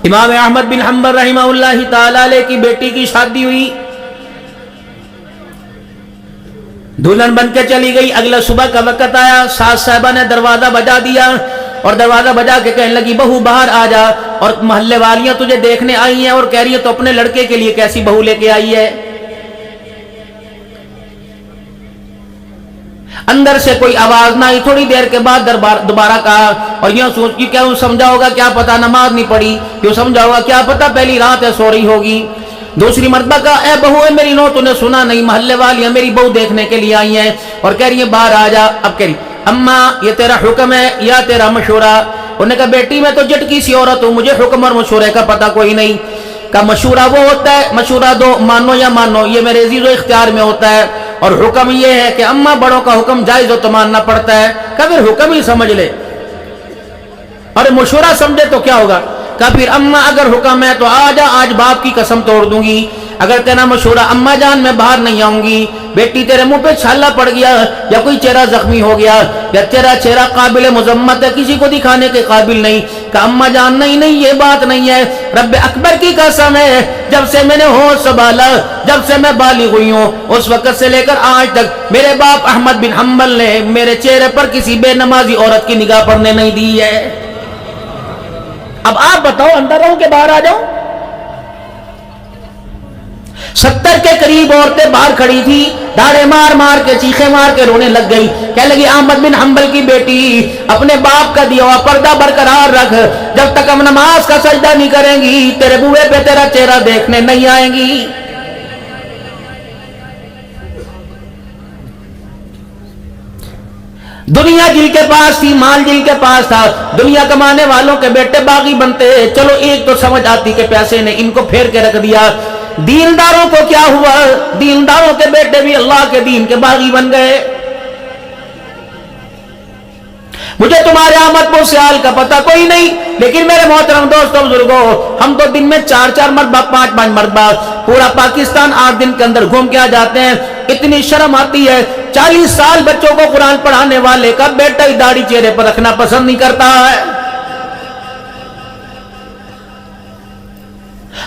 امام احمد بن حنبل رحمہ اللہ تعالی علیہ کی بیٹی کی شادی ہوئی، دلہن بن کے چلی گئی، اگلا صبح کا وقت آیا، ساس صاحبہ نے دروازہ بجا دیا اور دروازہ بجا کے کہنے لگی بہو باہر آ جا، اور محلے والیاں تجھے دیکھنے آئی ہیں اور کہہ رہی ہے تو اپنے لڑکے کے لیے کیسی بہو لے کے آئی ہے؟ اندر سے کوئی آواز نہ آئی، تھوڑی دیر کے بعد دوبارہ کہا، اور یوں سوچ کی کیا سمجھا ہوگا، کیا پتا نماز نہیں پڑھی، یوں سمجھا ہوگا کیا پتا پہلی رات ہے سو رہی ہوگی۔ دوسری مرتبہ کہا اے بہو اے میری نو، تو نے سنا نہیں محلے والیاں میری بہو دیکھنے کے لیے آئی ہیں اور کہہ رہی ہیں باہر آ جا۔ اب کہہ رہی اماں یہ تیرا حکم ہے یا تیرا مشورہ؟ انہوں نے کہا بیٹی میں تو جٹکی سی عورت ہوں، مجھے حکم اور مشورے کا پتہ کوئی نہیں۔ کہا مشورہ وہ ہوتا ہے، مشورہ دو، مانو یا مانو، یہ میرے عزیز و اختیار میں ہوتا ہے، اور حکم یہ ہے کہ اماں بڑوں کا حکم جائز ہو تو ماننا پڑتا ہے۔ کہا پھر حکم ہی سمجھ لے، اور مشورہ سمجھے تو کیا ہوگا؟ کہا پھر اماں اگر حکم ہے تو آ جا، آج باپ کی قسم توڑ دوں گی، اگر تیرا مشورہ اماں جان میں باہر نہیں آؤں گی، بیٹی تیرے منہ پہ چھالا پڑ گیا یا کوئی چہرہ زخمی ہو گیا یا تیرا چہرہ قابل مذمت ہے، کسی کو دکھانے کے قابل نہیں، کہ اماں جان نہیں نہیں یہ بات نہیں ہے، رب اکبر کی قسم ہے جب سے میں نے ہوش سنبھالا، جب سے میں بالغ ہوئی ہوں، اس وقت سے لے کر آج تک میرے باپ احمد بن حنبل نے میرے چہرے پر کسی بے نمازی عورت کی نگاہ پڑنے نہیں دی ہے۔ اب آپ بتاؤ اندر رہوں کہ باہر آ جاؤں؟ 70 کے قریب عورتیں باہر کھڑی تھی، دھاڑے مار مار کے چیخے مار کے رونے لگ گئی، کہنے لگی احمد بن حنبل کی بیٹی اپنے باپ کا دیا ہوا پردہ برقرار رکھ، جب تک ہم نماز کا سجدہ نہیں کریں گی تیرے بوئے پہ تیرا چہرہ دیکھنے نہیں آئیں گی۔ دنیا جل کے پاس تھی، مال جل کے پاس تھا، دنیا کمانے والوں کے بیٹے باغی بنتے، چلو ایک تو سمجھ آتی کہ پیسے نے ان کو پھیر کے رکھ دیا۔ دینداروں کو کیا ہوا؟ دینداروں کے بیٹے بھی اللہ کے دین کے باغی بن گئے۔ مجھے تمہارے آمد و سیال کا پتہ کوئی نہیں، لیکن میرے محترم دوستوں بزرگوں، ہم تو دن میں 4 مرتبہ 5 مرتبہ پورا پاکستان 8 دن کے اندر گھوم کے آ جاتے ہیں، اتنی شرم آتی ہے۔ 40 سال بچوں کو قرآن پڑھانے والے کا بیٹا ہی داڑھی چہرے پر رکھنا پسند نہیں کرتا ہے۔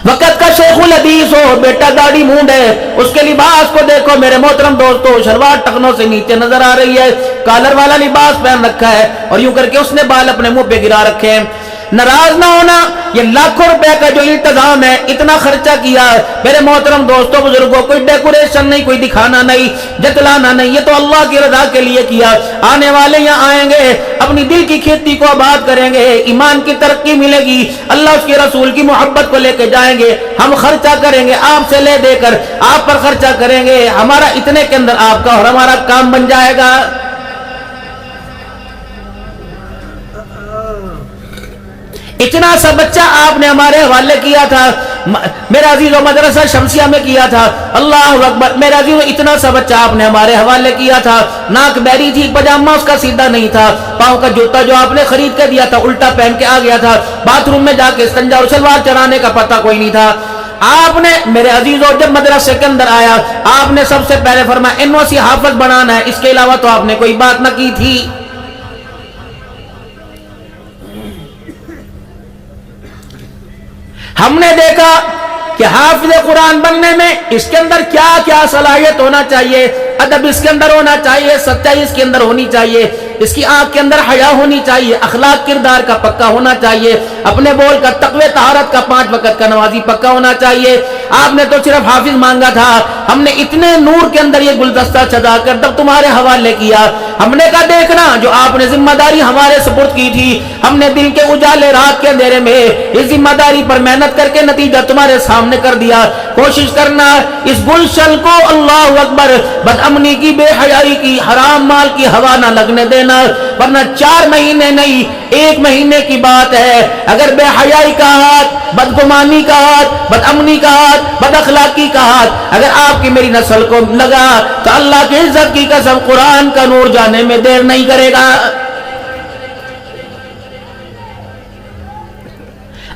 وقت کا شیخ الحدیث ہو، بیٹا داڑھی مونڈ ہے، اس کے لباس کو دیکھو میرے محترم دوستو، شلوار ٹخنوں سے نیچے نظر آ رہی ہے، کالر والا لباس پہن رکھا ہے، اور یوں کر کے اس نے بال اپنے منہ پہ گرا رکھے ہیں۔ ناراض نہ ہونا، یہ لاکھوں روپے کا جو التزام ہے، اتنا خرچہ کیا میرے محترم دوستوں بزرگوں، کوئی ڈیکوریشن نہیں، کوئی دکھانا نہیں، جتلانا نہیں، یہ تو اللہ کی رضا کے لیے کیا۔ آنے والے یہاں آئیں گے، اپنی دل کی کھیتی کو آباد کریں گے، ایمان کی ترقی ملے گی، اللہ اس کے رسول کی محبت کو لے کے جائیں گے۔ ہم خرچہ کریں گے آپ سے لے دے کر، آپ پر خرچہ کریں گے، ہمارا اتنے کے اندر آپ کا اور ہمارا کام بن جائے گا۔ اتنا سا بچہ آپ نے ہمارے حوالے کیا تھا، میرا عزیزو مدرسہ شمسیہ میں کیا تھا، اللہ اکبر، میرا عزیزو اتنا سا بچہ آپ نے ہمارے حوالے کیا تھا، ناک بیری تھی، پجامہ اس کا سیدھا نہیں تھا، پاؤں کا جوتا جو آپ نے خرید کے دیا تھا الٹا پہن کے آ گیا تھا، باتھ روم میں جا کے استنجا اور شلوار چڑھانے کا پتہ کوئی نہیں تھا۔ آپ نے میرے عزیزو جب مدرسے کے اندر آیا، آپ نے سب سے پہلے فرمایا NOC حافظ بنانا ہے، اس کے علاوہ تو آپ نے کوئی بات نہ کی تھی۔ ہم نے دیکھا کہ حافظ قرآن بننے میں اس کے اندر کیا کیا صلاحیت ہونا چاہیے، ادب اس کے اندر ہونا چاہیے، سچائی اس کے اندر ہونی چاہیے، اس کی آنکھ کے اندر حیا ہونی چاہیے، اخلاق کردار کا پکا ہونا چاہیے، اپنے بول کا تقوی طہارت کا 5 وقت کا نمازی پکا ہونا چاہیے۔ آپ نے تو صرف حافظ مانگا تھا، ہم نے اتنے نور کے اندر یہ گلدستہ سجا کر تب تمہارے حوالے کیا۔ ہم نے کہا دیکھنا جو آپ نے ذمہ داری ہمارے سپرد کی تھی، ہم نے دن کے اجالے رات کے اندھیرے میں اس ذمہ داری پر محنت کر کے نتیجہ تمہارے سامنے کر دیا۔ کوشش کرنا اس گلشن کو اللہ اکبر بد امنی کی، بے حیائی کی، حرام مال کی ہوا نہ لگنے دینا، ورنہ 4 مہینے نہیں 1 مہینے کی بات ہے، اگر بے حیائی کا ہاتھ، بدگمانی کا ہاتھ، بد امنی کا ہاتھ، بد اخلاقی کا ہاتھ اگر آپ کی میری نسل کو لگا تو اللہ کی عزت کی قسم قرآن کا نور جانے میں دیر نہیں کرے گا۔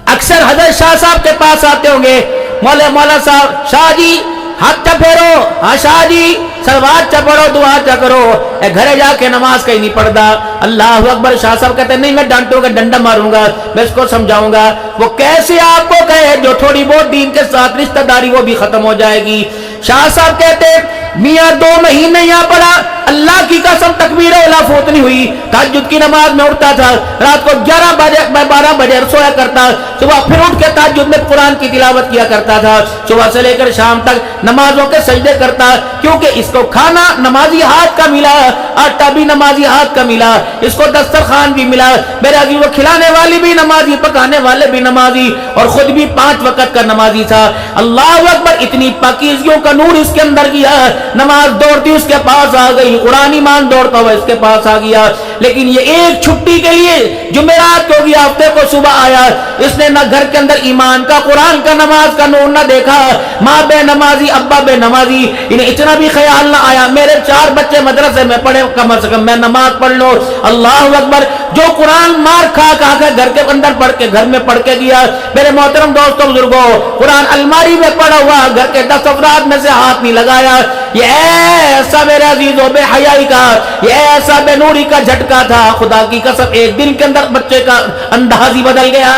اکثر حضرت شاہ صاحب کے پاس آتے ہوں گے، مولا صاحب شاہ جی हाथ चा फेरो, हाँ शाह जी सलवार चा पढ़ो, दुआ चा करो, घरे जाके नमाज कहीं नहीं पढ़ता। अल्लाह अकबर। शाह साहब कहते नहीं मैं डांटूंगा, डंडा मारूंगा, मैं इसको समझाऊंगा। वो कैसे आपको कहे जो थोड़ी बहुत दीन के साथ रिश्तेदारी वो भी खत्म हो जाएगी। शाह साहब कहते मियाँ 2 महीने यहाँ पढ़ा, अल्लाह की कसम तकबीर औला फौत नहीं हुई। तहज्जुद की नमाज में उठता था, रात को 12 बजे सोया करता, सुबह फिर उठ के तहज्जुद में कुरान की तिलावत किया करता था, सुबह से लेकर शाम तक नमाजों के सजदे करता, क्योंकि इसको खाना नमाजी हाथ का मिला, आटा भी नमाजी हाथ का मिला, इसको दस्तरखान भी मिला। मेरे अजीज वो खिलाने वाली भी नमाजी, पकाने वाले भी नमाजी, और खुद भी 5 वक्त का नमाजी था। अल्लाह अकबर। इतनी पाकीज़गियों का नूर इसके अंदर गया, नमाज दौड़ती उसके पास आ गई, कुरान ईमान दौड़ता हुआ इसके पास आ गया। लेकिन ये एक छुट्टी के लिए जुमेरात को गया, हफ्ते को सुबह आया, इसने ना घर के अंदर ईमान का, कुरान का, नमाज का नूर ना देखा। माँ बे नमाजी, अब्बा बे नमाजी, इन्हें इतना भी ख्याल ना आया मेरे 4 बच्चे मदरसे में पढ़े, कम से कम मैं नमाज पढ़ लो। अल्लाह अकबर। जो कुरान मार खा खा के घर के अंदर पढ़ के, घर में पढ़ के गया। मेरे मोहतरम दोस्तों बुजुर्गों, कुरान अलमारी में पड़ा हुआ, घर के 10 अफराद में से हाथ नहीं लगाया। ये ऐसा मेरे अजीजों बेहयाई का, ये ऐसा बेनूरी का झटका था, खुदा की कसम एक दिन के अंदर बच्चे का अंदाज ही बदल गया।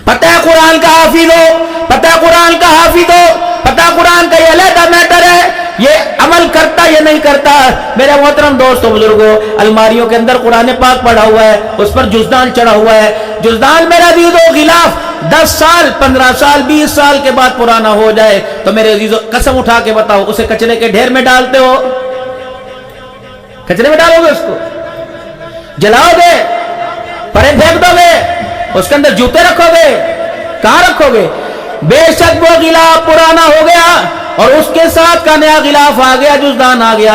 पता है कुरान का हाफिज हो, पता है कुरान का हाफिज हो, पता है कुरान का ये अलग मैटर है, ये अमल करता ये नहीं करता। मेरे मोहतरम दोस्तों बुजुर्गों, अलमारियों के अंदर कुरान पाक पड़ा हुआ है, उस पर जुज़दान चढ़ा हुआ है। जुज़दान मेरा अजीजों गिलाफ 10 साल 15 साल 20 साल के बाद पुराना हो जाए तो मेरे अजीजों कसम उठा के बताओ, उसे कचरे के ढेर में डालते हो? कचरे में डालोगे? उसको जलाओगे? परे फेंक दोगे? उसके अंदर जूते रखोगे? कहां रखोगे? बेशक वो गिलाफ पुराना हो गया और उसके साथ का नया गिलाफ आ गया, जुज़दान आ गया,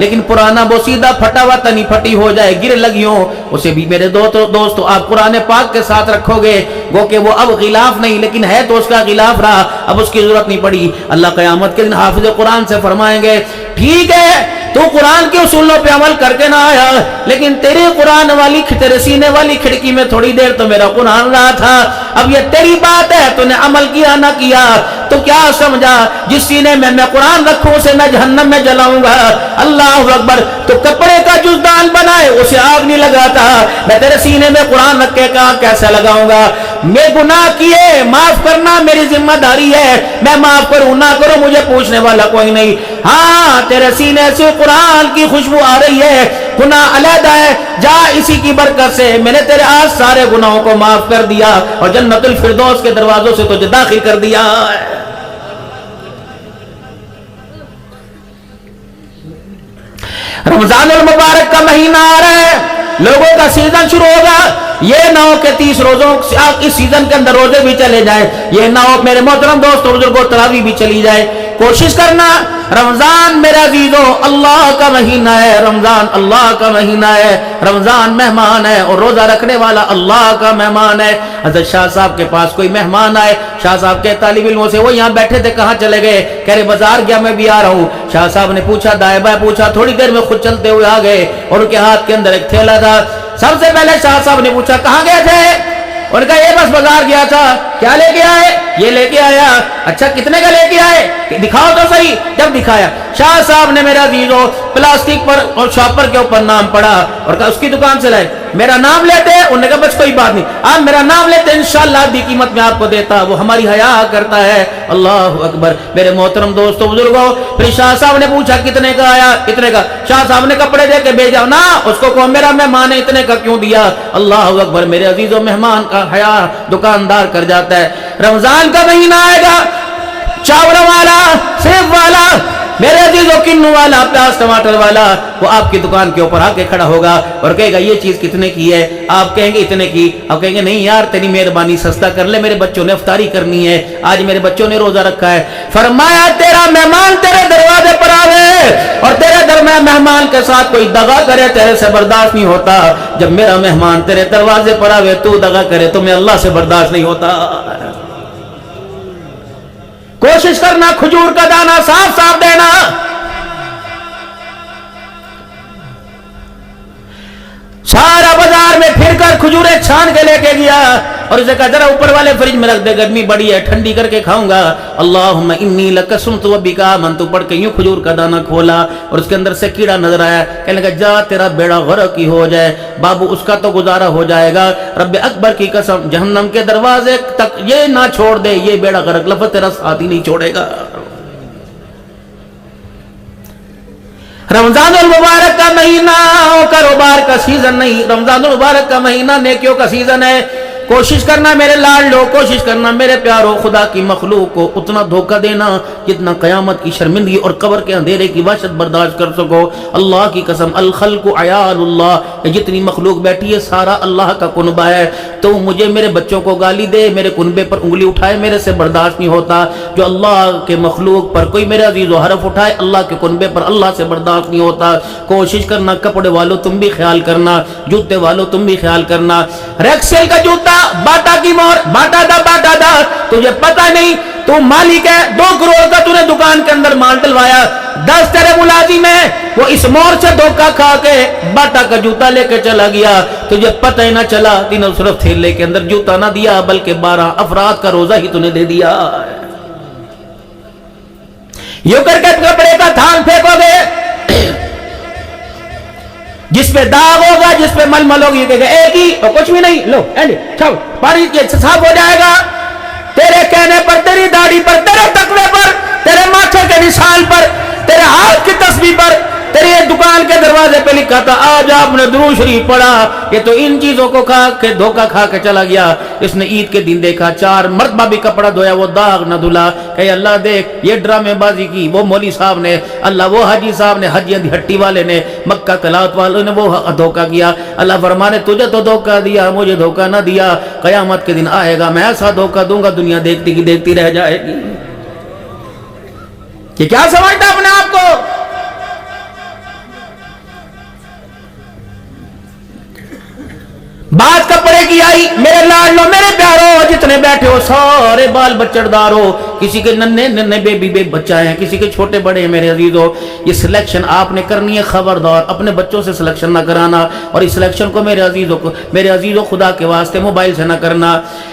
लेकिन पुराना वो सीधा फटा हुआ तनी फटी हो जाए, गिर लगी हो, उसे भी मेरे दोस्तों आप कुरान पाक के साथ रखोगे, वो कि वो अब गिलाफ नहीं, लेकिन है तो उसका गिलाफ रहा, अब उसकी जरूरत नहीं पड़ी। अल्लाह क़यामत के दिन हाफिज़ कुरान से फरमाएंगे, ठीक है तू कुरान के उसूलों पे अमल करके ना आया, लेकिन तेरे कुरान वाली, तेरे सीने वाली खिड़की में थोड़ी देर तो मेरा कुरान रहा था, अब ये तेरी बात है, तूने अमल किया ना किया, तो क्या समझा जिस सीने में मैं कुरान रखूं उसे मैं जहन्नम में जलाऊंगा। अल्लाह अकबर। तो कपड़े का जुज़दान बनाए उसे आग नहीं लगाता, मैं तेरे सीने में कुरान रख के कहा कैसे लगाऊंगा? मैं गुनाह किए, माफ करना मेरी जिम्मेदारी है, मैं माफ करूं ना करूं मुझे पूछने वाला कोई नहीं। हाँ तेरे सीने से कुरान की खुशबू आ रही है, गुनाह अलग है, जा इसी की बरकत से मैंने तेरे आज सारे गुनाहों को माफ कर दिया और जन्नतुल फिरदौस के दरवाजों से तुझे दाखिल कर दिया। रमजानुल मुबारक का महीना आ रहा है, लोगों का सीजन शुरू होगा, ये ना हो कि 30 रोजों इस सीजन के अंदर रोजे भी चले जाए, ये ना हो मेरे मोहतरम दोस्तों बुजुर्गों तरावी भी चली जाए। कोशिश करना, रमजान मेरा अजीजों अल्लाह का महीना है, रमजान अल्लाह का महीना है, रमजान मेहमान है और रोजा रखने वाला अल्लाह का मेहमान है। हज़रत शाह साहब के पास कोई मेहमान आए, शाह साहब के तालिब इल्मों से, वो यहाँ बैठे थे, कहाँ चले गए? कह रहे बाजार गया, मैं भी आ रहा हूँ। शाह साहब ने पूछा, दाएं बाएं पूछा, थोड़ी देर में खुद चलते हुए आ गए और उनके हाथ के अंदर एक थैला था। सबसे पहले शाह साहब ने पूछा कहाँ गए थे? उनका ये बस बाजार गया था। क्या लेके आए? ये लेके आया। अच्छा कितने का लेके आए? दिखाओ तो सही। जब दिखाया, शाह साहब ने मेरा अजीजों प्लास्टिक पर और शॉपर के ऊपर नाम पढ़ा और कहा उसकी दुकान से लाए, मेरा नाम लेते हैं? उन्होंने कहा बस कोई बात नहीं, आप मेरा नाम लेते हैं इंशाअल्लाह आधी कीमत में आपको देता, वो हमारी हया करता है। अल्लाह अकबर। मेरे मोहतरम दोस्तों बुजुर्गों, फिर शाह साहब ने पूछा कितने का आया? इतने का। शाह साहब ने कपड़े दे के भेजा ना, उसको कहो मेरा मेहमान है, इतने का क्यों दिया? अल्लाह अकबर। मेरे अजीजों मेहमान का हया दुकानदार कर जाता है। रमजान का महीना आएगा, चावल वाला, सेब वाला, मेरे अजीजों किन्नू वाला, प्याज टमाटर वाला, वो आपकी दुकान के ऊपर आके खड़ा होगा और कहेगा ये चीज कितने की है? आप कहेंगे इतने की। आप कहेंगे नहीं यार तेरी मेहरबानी सस्ता कर ले, मेरे बच्चों ने इफ्तारी करनी है, आज मेरे बच्चों ने रोजा रखा है। फरमाया तेरा मेहमान तेरे दरवाजे पर आवे और तेरे दर में मेहमान के साथ कोई दगा करे, तेरे से बर्दाश्त नहीं होता। जब मेरा मेहमान तेरे दरवाजे पर आवे तू दगा करे तो मैं अल्लाह से बर्दाश्त नहीं होता। कोशिश करना खजूर का दाना साफ साफ देना। सारा बाजार में फिरकर खजूरें छान के लेके गया और उसे कहा जरा ऊपर वाले फ्रिज में रख दे, गर्मी बड़ी है, ठंडी करके खाऊंगा। अल्लाहुम्मा इन्नी लकसुमतु बिका आमनतु पढ़ के यूं खजूर का दाना खोला और उसके अंदर से कीड़ा नजर आया। कहने लगा जा तेरा बेड़ा गर्क ही हो जाए बाबू, उसका तो गुजारा हो जाएगा। रब्बे अकबर की कसम जहन्नम के दरवाजे तक ये ना छोड़ दे, ये बेड़ा गर्क लफ्ज़ तेरा साथ ही नहीं छोड़ेगा। रमजानुल मुबारक का महीना कारोबार का सीजन नहीं, रमजानुल मुबारक का महीना नेकियों का सीजन है। कोशिश करना मेरे लाडलो, कोशिश करना मेरे प्यारो, खुदा की मखलूक को उतना धोखा देना जितना कयामत की शर्मिंदगी और कब्र के अंधेरे की वहशत बर्दाश्त कर सको। अल्लाह की कसम अल खल्कु अयालुल्लाह, ये जितनी मखलूक बैठी है सारा अल्लाह का कुनबा है। तो मुझे मेरे बच्चों को गाली दे, मेरे कुनबे पर उंगली उठाए, मेरे से बर्दाश्त नहीं होता। जो अल्लाह के मखलूक पर कोई मेरे अजीज़ो हरफ उठाए, अल्लाह के कुनबे पर अल्लाह से बर्दाश्त नहीं होता। कोशिश करना कपड़े वालों तुम भी ख्याल करना, जूते वालों तुम भी ख्याल करना। रेक्सेल का जूता बाटा की मोर, बाटा दा तुझे पता नहीं, तू मालिक है, 2 करोड़ का तूने दुकान के अंदर माल डलवाया, 10 तेरे मुलाजिम है, वो इस मोर से धोखा खा के बाटा का जूता लेके चला गया, तुझे पता ही ना चला। तीनों सिर्फ थैले के अंदर जूता ना दिया बल्कि 12 अफराद का रोजा ही तूने दे दिया। यूं करके कपड़े का थान फेंकोगे, जिस पे दाग होगा, जिस पे मलमल होगी, एक ही और कुछ भी नहीं, लो पानी साफ हो जाएगा। तेरे कहने पर, तेरी दाढ़ी पर, तेरे तकवे पर, तेरे माथे के निशान पर, तेरे हाथ की तस्बीह पर, तेरी दुकान के दरवाजे पे लिखा था आज आपने दुरूद शरीफ पढ़ा। ये तो इन चीजों को खा के धोखा खा के चला गया। इसने ईद के दिन देखा 4 मरतबा भी कपड़ा धोया, वो दाग न धुला। कहे अल्लाह देख ये ड्रामेबाजी की वो मौली साहब ने, अल्लाह वो हाजी साहब ने, हाजी हट्टी वाले ने, मक्का तलावत वालों ने वो धोखा किया। अल्लाह फरमाने तुझे तो धोखा दिया, मुझे धोखा ना दिया। कयामत के दिन आएगा मैं ऐसा धोखा दूंगा दुनिया देखती की देखती रह जाएगी। कि क्या समझता अपने आप को? बात कपड़े की आई, मेरे लाडलो मेरे प्यारो, जितने बैठे हो सारे बाल बच्चेदार हो, किसी के नन्हे नन्हे बेबी बच्चा है, किसी के छोटे बड़े। मेरे अजीजों ये सिलेक्शन आपने करनी है, खबरदार अपने बच्चों से सिलेक्शन ना कराना। और इस सिलेक्शन को मेरे अजीजों खुदा के वास्ते मोबाइल से ना करना।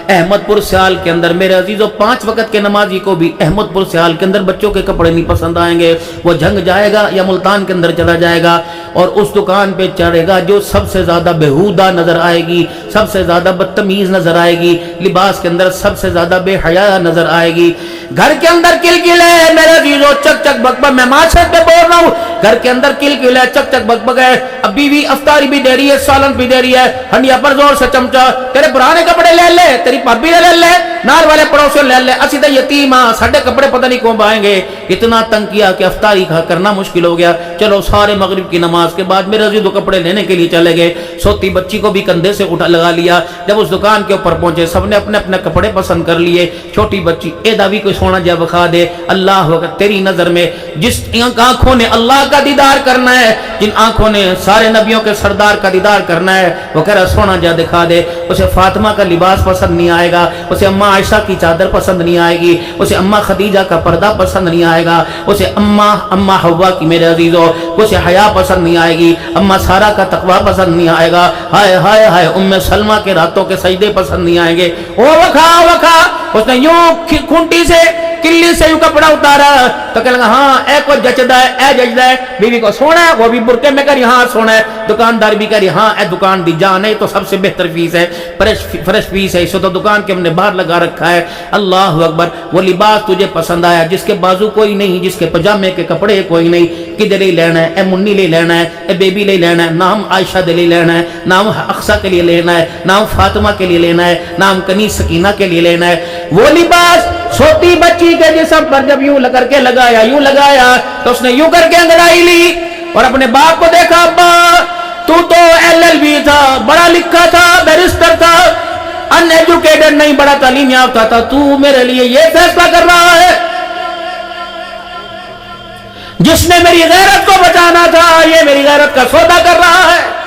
अहमदपुर सियाल के अंदर मेरे अजीजों 5 वक्त के नमाजी को भी अहमदपुर सियाल के अंदर बच्चों के कपड़े नहीं पसंद आएंगे। वो जंग जाएगा या मुल्तान के अंदर चला जाएगा और उस दुकान पे चढ़ेगा जो सबसे ज्यादा बेहूदा नजर आएगी, सबसे ज्यादा बदतमीज नजर आएगी, लिबास के अंदर सबसे ज्यादा बेहया नजर आएगी। घर के अंदर किलकिल है मेरे अजीजों, चक चक बकबक, मैं माशरे पे बोल रहा हूँ, घर के अंदर किलकिल है, चक चक बकबक है। अब बीवी अफ्तारी भी दे रही है, सालन भी दे रही है, हंडिया पर जोर से चमचा, तेरे पुराने कपड़े ले ले, तेरी भाभी ने ले ले, नाल वाले पड़ोसियों ले ले, असी तो यतीम हाँ, साढ़े कपड़े पता नहीं कौन पाएंगे। इतना तंग किया कि अफ्तारी करना मुश्किल हो गया। चलो सारे मगरिब की नमाज के बाद मेरे अजीजों कपड़े लेने के लिए चले गए। सोती बच्ची को भी कंधे से उठा लगा लिया। जब उस दुकान के ऊपर पहुंचे सबने अपने अपने कपड़े पसंद कर लिए। छोटी बच्ची एदा भी कोई सोना जब खा दे, अल्लाह तेरी नजर में जिस आंखों ने अल्लाह का दीदार करना है, जिन आंखों ने सारे नबियों के सरदार का दीदार करना है, वो कह रहा सोना जा दिखा दे। उसे फातिमा का लिबास पसंद नहीं आएगा, उसे अम्मा आयशा की चादर पसंद नहीं आएगी, उसे अम्मा खदीजा का पर्दा पसंद नहीं आएगा, उसे अम्मा हव्वा की मेरे अजीजों उसे हया पसंद नहीं आएगी, अम्मा सारा का तकवा पसंद नहीं आएगा, हाय हाय हाय उम्मे सलमा के रातों के सजदे पसंद नहीं आएंगे। ओ वखा उसने यूं खूंटी से किल्ली से यूं कपड़ा उतारा तो कह लगा हाँ ए को जचदा है, ए जचदा है। बीवी को सोना है, वो भी बुरके में करी हाँ सोना है। दुकानदार भी करी हाँ ए दुकान दी जान है, तो सबसे बेहतर फीस है, फ्रेश फीस है, इसे तो दुकान के हमने बाहर लगा रखा है। अल्लाह अकबर, वो लिबास तुझे पसंद आया जिसके बाजू कोई नहीं, जिसके पजामे के कपड़े कोई नहीं, किधर ही लेना है, ए मुन्नी ले लेना है, ए बेबी ले लेना है, नाम आयशा दे ले लेना है, नाम अक्सा के लिए लेना है, नाम फातिमा के लिए लेना है, नाम कनीज सकीना के लिए लेना है। वो लिबास छोटी बच्ची के जिस्म पर जब यूं करके लगाया तो उसने यूं करके अंगड़ाई ली और अपने बाप को देखा, अब्बा तू तो LLB था, बड़ा लिखा था, बैरिस्टर था, अनएजुकेटेड नहीं, बड़ा तालीम याफ्ता था, तू मेरे लिए ये फैसला कर रहा है? जिसने मेरी गैरत को बचाना था ये मेरी गैरत का सौदा कर रहा है।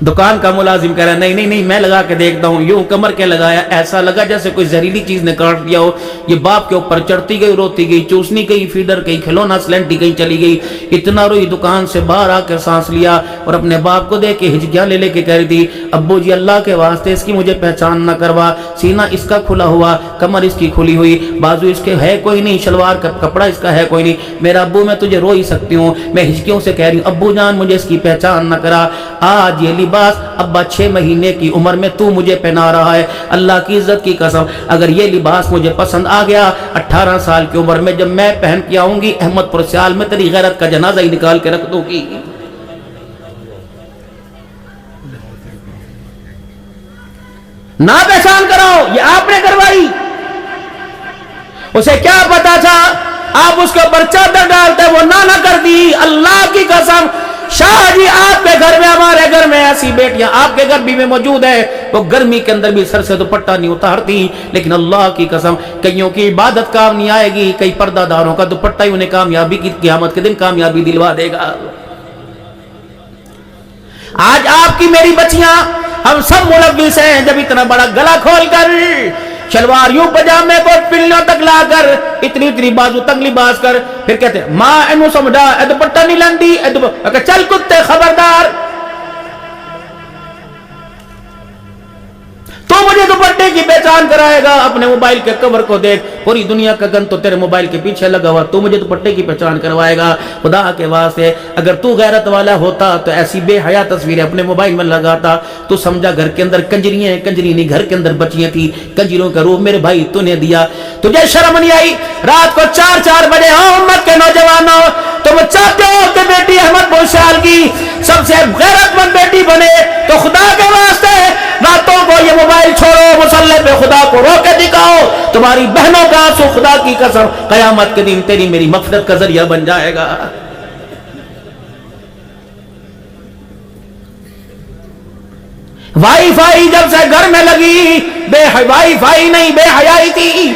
दुकान का मुलाजिम कह रहा है नहीं नहीं मैं लगा के देखता हूँ, यूं कमर के लगाया, ऐसा लगा जैसे कोई जहरीली चीज ने काट दिया हो। ये बाप के ऊपर चढ़ती गई, रोती गई, चूसनी गई, फीडर गई, खिलौना स्लेंटी गई, चली गई। इतना रोई, दुकान से बाहर आकर सांस लिया और अपने बाप को देख के हिचकियां ले लेके कह रही थी, अब्बू जी अल्लाह के वास्ते इसकी मुझे पहचान न करवा, सीना इसका खुला हुआ, कमर इसकी खुली हुई, बाजू इसके है कोई नहीं, शलवार का कपड़ा इसका है कोई नहीं। मेरा अब्बू मैं तुझे रो ही सकती हूँ, मैं हिचकियों से कह रही हूँ अब्बू जान मुझे इसकी पहचान न करा। आज ये लिबास अब्बा 6 महीने की उम्र में तू मुझे पहना रहा है, अल्लाह की इज्जत की कसम अगर ये लिबास मुझे पसंद आ गया 18 साल की उम्र में जब मैं पहन के आऊंगी अहमदपुर सियाल में तेरी गैरत का जनाजा ही निकाल के रख दूंगी। ना पहचान कराओ, ये आपने करवाई, उसे क्या पता था आप उसके ऊपर चादर डालते, वो ना कर दी। अल्लाह की कसम शाह जी आपके घर में, हमारे घर में ऐसी बेटियां आपके घर भी में मौजूद है, वो गर्मी के अंदर भी सर से दुपट्टा नहीं उतारती, लेकिन अल्लाह की कसम कईयों की इबादत काम नहीं आएगी, कई पर्दादारों का दुपट्टा ही उन्हें कामयाबी की क़यामत के दिन कामयाबी दिलवा देगा। आज आपकी मेरी बच्चियां हम सब मुलव्विस हैं जब इतना बड़ा गला खोलकर शलवार यूं पजामे को पिल्लों तक लाकर इतनी इतनी बाजू तक लिबास कर फिर कहते हैं मां एनु समझा ए दुपट्टा नहीं लंदी चल कुत्ते खबरदार, तो मुझे दुपट्टे की पहचान कराएगा। अपने मोबाइल के कवर को देख, पूरी दुनिया का गन तो तेरे मोबाइल के पीछे लगा हुआ, तू मुझे दुपट्टे की पहचान करवाएगा। खुदा के वास्ते अगर तू गैरत वाला होता तो ऐसी बेहया तस्वीरें अपने मोबाइल में लगाता, तू समझा घर के अंदर कंजरियां हैं, कंजरी नहीं घर के अंदर बच्चियां थी, कंजरों का रूप मेरे भाई तूने दिया। तुझे शर्म नहीं आई रात को 4-4 बजे उम्मत के नौजवानों तुम चाहते हो कि बेटी अहमदपुर सियाल की सबसे गैरतमंद बेटी बने, तो खुदा के वास्ते रातों को ये मोबाइल छोड़ो, मुसल्ले पे खुदा को रो के दिखाओ, तुम्हारी बहनों का आंसू खुदा की कसम कयामत के दिन तेरी मेरी मग़फ़िरत का जरिया बन जाएगा। वाईफाई जब से घर में लगी वाईफाई नहीं बेहयाई थी।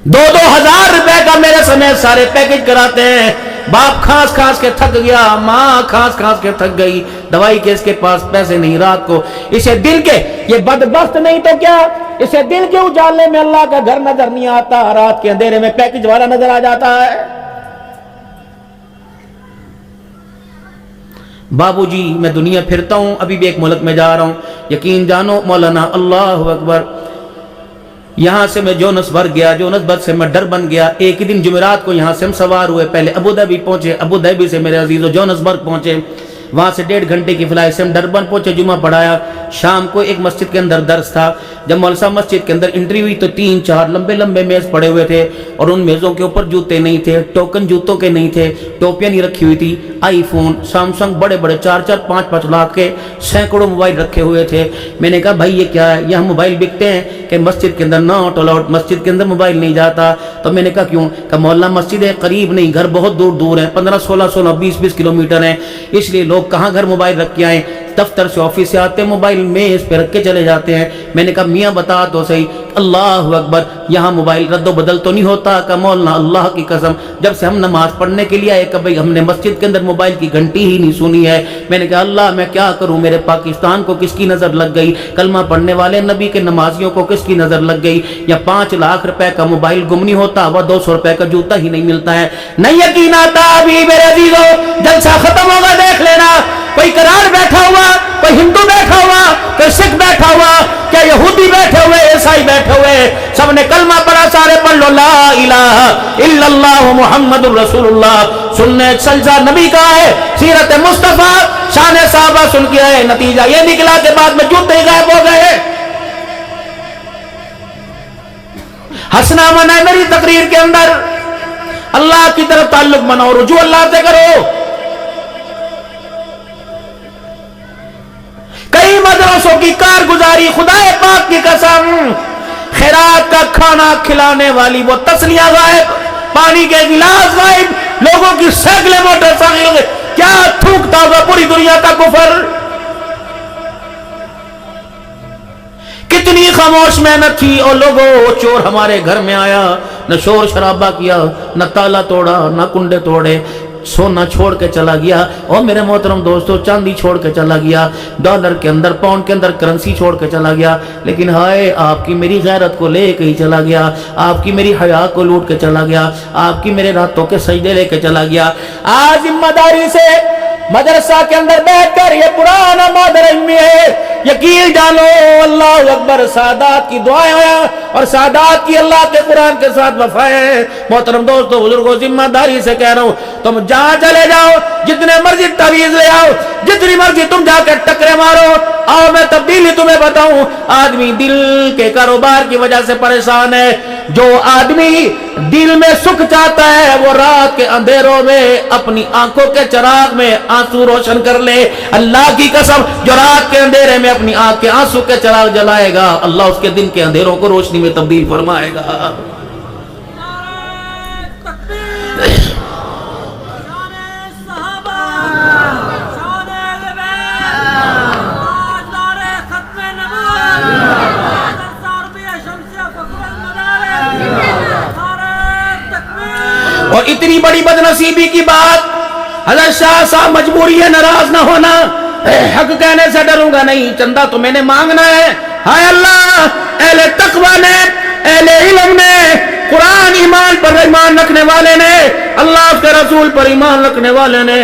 दो हजार रुपए का मेरे समेत सारे पैकेज कराते हैं। बाप खांस खांस के थक गया, माँ खांस खांस के थक गई, दवाई के इसके पास पैसे नहीं, रात को इसे दिल के ये बदबख्त नहीं तो क्या इसे दिल के उजाले में अल्लाह का घर नजर नहीं आता, रात के अंधेरे में पैकेज वाला नजर आ जाता है। बाबूजी मैं दुनिया फिरता हूं, अभी भी एक मुल्क में जा रहा हूं, यकीन जानो मौलाना अल्लाह अकबर। यहां से मैं जोनसबर्ग गया, जोनसबर्ग से मैं डरबन गया। एक ही दिन जुमेरात को यहां से हम सवार हुए, पहले अबू धाबी पहुंचे, अबू धाबी से मेरे अजीजों जोनसबर्ग पहुंचे, वहां से 1.5 घंटे की फ्लाइट से हम डरबन पहुंचे, जुमा पढ़ाया। शाम को एक मस्जिद के अंदर दर्स था, जब मौलवी साहब मस्जिद के अंदर एंट्री हुई तो 3-4 लंबे लंबे मेज पड़े हुए थे और उन मेजों के ऊपर जूते नहीं थे, टोकन जूतों के नहीं थे, टोपियां नहीं रखी हुई थी। आईफोन सैमसंग बड़े बड़े 4-4 5-5 लाख के सैकड़ों मोबाइल रखे हुए थे। मैंने कहा भाई ये क्या है, यहाँ मोबाइल बिकते हैं कि मस्जिद के अंदर नॉट अलाउड, मस्जिद के अंदर मोबाइल नहीं जाता। तो मैंने कहा क्यों, का मोहल्ला मस्जिद है, करीब नहीं, घर बहुत दूर दूर है, 15-16 20-20 किलोमीटर है, इसलिए लोग कहाँ घर मोबाइल रख के आए, दफ्तर से ऑफिस से आते मोबाइल मेज पे रख के चले जाते हैं। मैंने कहा मियाँ बता तो सही, अल्लाह अकबर, यहाँ मोबाइल रद्दो बदल तो नहीं होता का मौलाना, अल्लाह की कसम जब से हम नमाज पढ़ने के लिए आए कभी हमने मस्जिद के अंदर मोबाइल की घंटी ही नहीं सुनी है। मैंने कहा अल्लाह मैं क्या करूं, मेरे पाकिस्तान को किसकी नजर लग गई, कलमा पढ़ने वाले नबी के नमाजियों को किसकी नजर लग गई, या 5 लाख रुपए का मोबाइल गुम नहीं होता, वह 200 रुपए का जूता ही नहीं मिलता है। नहीं यकीन आता अभी मेरे अजीजों, जलसा खत्म होगा देख लेना, कोई करार बैठा हुआ, कोई हिंदू बैठा हुआ, कोई सिख बैठा हुआ, क्या यहूदी बैठे हुए, ईसाई बैठे हुए, सबने कलमा पढ़ा, सारे पढ़ लो ला इलाहा इल्लल्लाह मुहम्मदुर रसूलुल्लाह। सुनने सलसा नबी का है, सीरत मुस्तफा, शान साहबा सुन के आए, नतीजा ये निकला के बाद में जूते गायब हो गए। हंसना मना है मेरी तकरीर के अंदर, अल्लाह की तरफ ताल्लुक बनाओ, रुजू अल्लाह से करो। कई मदरसों की कारगुजारी, खुदाए पाक की कसम, खैरात का खाना खिलाने वाली वो तसलियां गायब, पानी के गिलास गायब, लोगों की सैकड़े मोटरसाइकिल, क्या थूकता होगा पूरी दुनिया का कुफर। कितनी खामोश मेहनत थी। और लोगों, चोर हमारे घर में आया, न शोर शराबा किया, न ताला तोड़ा, न कुंडे तोड़े, सोना छोड़ के चला गया। और मेरे मोहतरम दोस्तों, चांदी छोड़ के चला गया, डॉलर के अंदर, पाउंड के अंदर करेंसी छोड़ के चला गया। लेकिन हाय, आपकी मेरी गैरत को ले के ही चला गया, आपकी मेरी हया को लूट के चला गया, आपकी मेरे रातों के सजदे लेके चला गया। आज जिम्मेदारी से मदरसा के अंदर बैठकर ये पुराना मादर इल्मी है, यकीन जानो अल्लाह अकबर, सादात की दुआएं और सादात की अल्लाह के कुरान के साथ वफा है। मोहतरम दोस्तों, बुजुर्गों, जिम्मेदारी से कह रहा हूं, तुम जहां चले जाओ, जितने मर्जी तवीज ले आओ, जितनी मर्जी तुम जाकर टकरे मारो, आओ मैं तब्दीली तुम्हें बताऊं। आदमी दिल के कारोबार की वजह से परेशान है। जो आदमी दिल में सुख चाहता है, वो रात के अंधेरों में अपनी आंखों के चिराग में आंसू रोशन कर ले। अल्लाह की कसम, जो रात के अंधेरे में अपनी आंख के आंसू के चिराग जलाएगा, अल्लाह उसके दिन के अंधेरों को रोशनी में तब्दील फरमाएगा। और इतनी बड़ी बदनसीबी की बात, हज़रत शाह साहब, मजबूरी है नाराज ना होना, हक कहने से डरूंगा नहीं, चंदा तो मैंने मांगना है। हाय अल्लाह, अहले तकवा ने, अहले इल्म ने, कुरान ईमान पर ईमान रखने वाले ने, अल्लाह के रसूल पर ईमान रखने वाले ने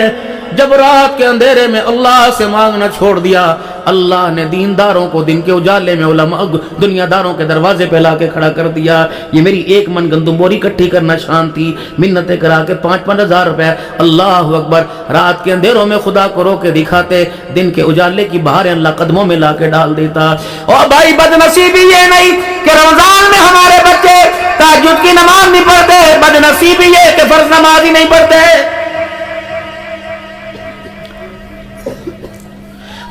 जब रात के अंधेरे में अल्लाह से मांगना छोड़ दिया, अल्लाह ने दीनदारों को दिन के उजाले में उलमा दुनियादारों के दरवाजे पे ला के खड़ा कर दिया। ये मेरी एक मन गंदम बोरी इकट्ठी करना शान थी, मिन्नतें करा के 5-5 हज़ार रुपए, अल्लाह अकबर, रात के अंधेरों में खुदा को रो के दिखाते, दिन के उजाले की बहारें अल्लाह कदमों में ला के डाल देता। और भाई, बदनसीबी ये नहीं कि रमजान में हमारे बच्चे तहज्जुद की नमाज नहीं पढ़ते, बदनसीबी ये कि फर्ज नमाज ही नहीं पढ़ते।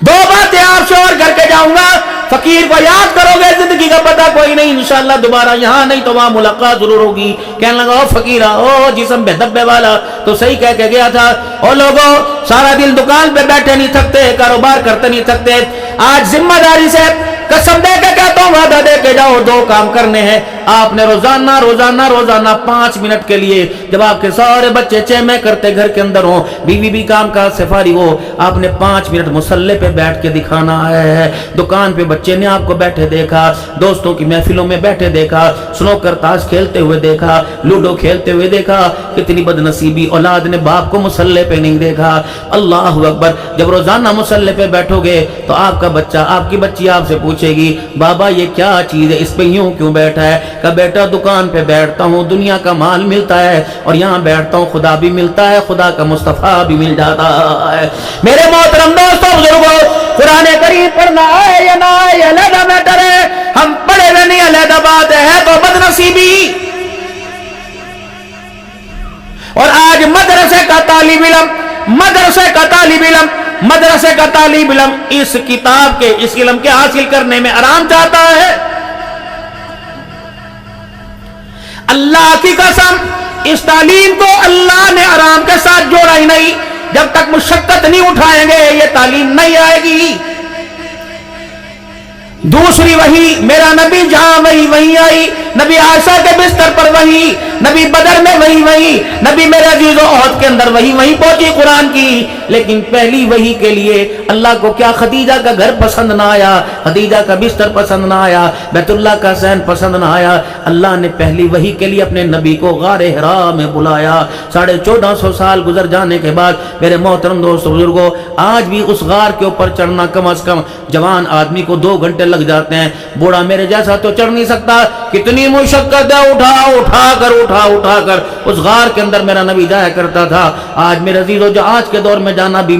दो बातें आपसे और करके जाऊंगा, फकीर को याद करोगे, जिंदगी का पता कोई नहीं, इंशाअल्लाह दोबारा यहाँ नहीं तो वहां मुलाकात जरूर होगी। कहने लगा, ओ फकीरा, ओ जिस्म पे धब्बे वाला, तो सही कह के गया था। ओ लोगों, सारा दिन दुकान पे बैठे नहीं थकते, कारोबार करते नहीं थकते। आज जिम्मेदारी से कसम दे के कहता हूं, वादा दे के जाओ, 2 काम करने हैं आपने रोजाना रोजाना रोजाना 5 मिनट के लिए, जब आपके सारे बच्चे चेमे करते घर के अंदर हो, बीवी भी काम काज से फारिग हो, आपने 5 मिनट मुसल्ले पे बैठ के दिखाना है। दुकान पे बच्चे ने आपको बैठे देखा, दोस्तों की महफिलों में बैठे देखा, स्नोकर ताश खेलते हुए देखा, लूडो खेलते हुए देखा। कितनी बदनसीबी औलाद ने बाप को मुसल्ले पे नहीं देखा। अल्लाह अकबर, जब रोजाना मुसल्ले पे बैठोगे तो आपका बच्चा, आपकी बच्ची आपसे पूछेगी, बाबा ये क्या चीज है, इस पे यूं क्यों बैठा है? का बेटा दुकान पे बैठता हूँ, दुनिया का माल मिलता है, और यहाँ बैठता हूँ, खुदा भी मिलता है, खुदा का मुस्तफा भी मिल जाता है। मेरे मोहतरम दोस्तों, बुजुर्गों, कुरान करीम पढ़ना है या ना है, अलग मैटर है। हम पढ़े हुए नहीं, अलग बात है तो बदनसीबी। और आज मदरसे का तालिब इल्म, मदरसे का तालिब इल्म, मदरसे का तालिब इल्म इस किताब के, इस इल्म के हासिल करने में आराम चाहता है। अल्लाह की कसम, इस तालीम को अल्लाह ने आराम के साथ जोड़ा ही नहीं। जब तक मुशक्कत नहीं उठाएंगे, ये तालीम नहीं आएगी। दूसरी वही, मेरा नबी जहां वही वही आई, नबी आयशा के बिस्तर पर वही, नबी बदर में वही, नबी मेरे अजीजों औहद के अंदर वही पहुंची कुरान की। लेकिन पहली वही के लिए अल्लाह को क्या खदीजा का घर पसंद ना आया, खदीजा का बिस्तर पसंद ना आया, बैतुल्लाह का सहन पसंद ना आया। अल्लाह ने पहली वही के लिए अपने नबी को गारे हिरा में बुलाया। 1450 साल गुजर जाने के बाद मेरे मोहतरम दोस्तों, बुजुर्गों, आज भी उस गार के ऊपर चढ़ना कम से कम जवान आदमी को 2 घंटे लग जाते हैं, बूढ़ा मेरे जैसा तो चढ़ नहीं सकता। कितनी मुशक्कत है, उठा कर उस गार के अंदर मेरा नबी जाया करता था। आज मेरे अजीजों, जो आज के दौर में जाना भी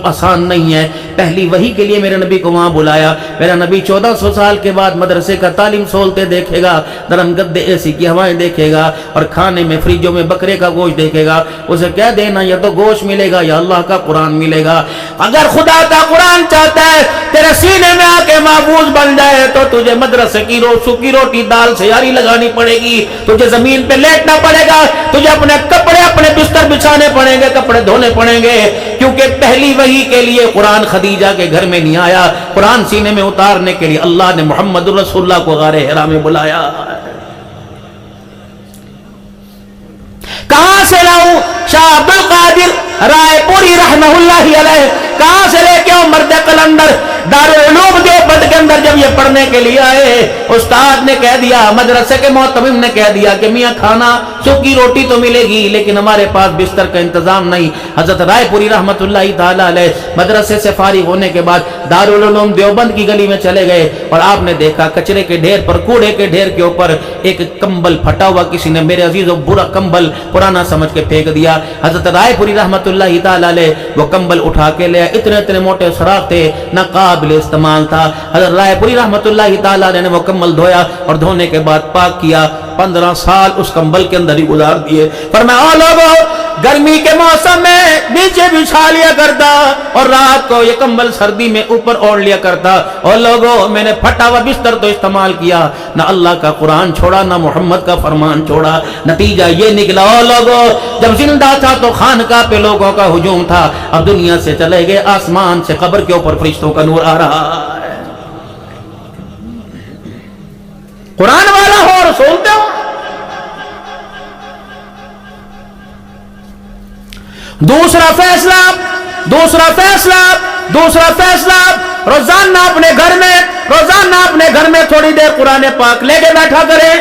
आसान नहीं है, पहली वही के लिए मेरे नबी को वहां बुलाया। मेरा नबी 1400 साल के बाद मदरसे का तालीम सोलते देखेगा, नरम गद्दे एसी की हवाएं देखेगा, और खाने में फ्रिजों में बकरे का गोश्त देखेगा। उसे कह देना, या तो गोश्त मिलेगा या अल्लाह का कुरान मिलेगा। अगर खुदा का कुरान चाहता है तेरे सीने में आके महफूज बन जाए, तो तुझे मदरसे की सूखी रोटी दाल से यारी लगानी पड़ेगी, तुझे जमीन पे लेटना पड़ेगा, तुझे अपने कपड़े, अपने बिस्तर बिछाने पड़ेंगे, कपड़े धोने पड़ेंगे। کیونکہ پہلی وحی کے لیے قرآن خدیجہ کے گھر میں نہیں آیا، قرآن سینے میں اتارنے کے لیے اللہ نے محمد رسول اللہ کو غار حرا میں بلایا۔ کہاں سے لاؤں؟ شاہ عبد القادر رائے پوری رحمہ اللہ علیہ کہاں سے لے کے آؤں؟ مرد قلندر دارالعلوم دیوبند کے اندر جب یہ پڑھنے کے لیے آئے، استاد نے کہہ دیا، مدرسے کے محتمم نے کہہ دیا کہ میاں کھانا سوکھی روٹی تو ملے گی لیکن ہمارے پاس بستر کا انتظام نہیں۔ حضرت رائے پوری رحمت اللہ تعالی علیہ مدرسے سے فارغ ہونے کے بعد دارالعلوم دیوبند کی گلی میں چلے گئے، اور آپ نے دیکھا کچرے کے ڈھیر پر، کوڑے کے ڈھیر کے اوپر ایک کمبل پھٹا ہوا، کسی نے میرے عزیزو برا کمبل پرانا سمجھ کے پھینک دیا۔ حضرت رائے پوری رحمت اللہ تعالی علیہ وہ کمبل اٹھا کے لے، اتنے موٹے سراخ تھے، نہ قابل استعمال تھا۔ حضرت رائے پوری رحمت اللہ تعالی علیہ نے وہ کمبل دھویا اور دھونے کے بعد پاک کیا، 15 سال اس کمبل کے اندر ہی گزار دیے۔ فرمایا او لوگو، گرمی کے موسم میں نیچے بچھا لیا کرتا اور رات کو یہ کمبل سردی میں اوپر اوڑھ لیا کرتا، اور لوگوں میں نے پھٹا ہوا بستر تو استعمال کیا، نہ اللہ کا قرآن چھوڑا نہ محمد کا فرمان چھوڑا۔ نتیجہ یہ نکلا او لوگوں، جب زندہ تھا تو خانقاہ پہ لوگوں کا ہجوم تھا، اب دنیا سے چلے گئے، آسمان سے قبر کے اوپر فرشتوں کا نور آ رہا ہے۔ قرآن والا ہو رسول دے ہو۔ دوسرا فیصلہ روزانہ اپنے گھر میں تھوڑی دیر قرآن پاک لے کے بیٹھا کریں۔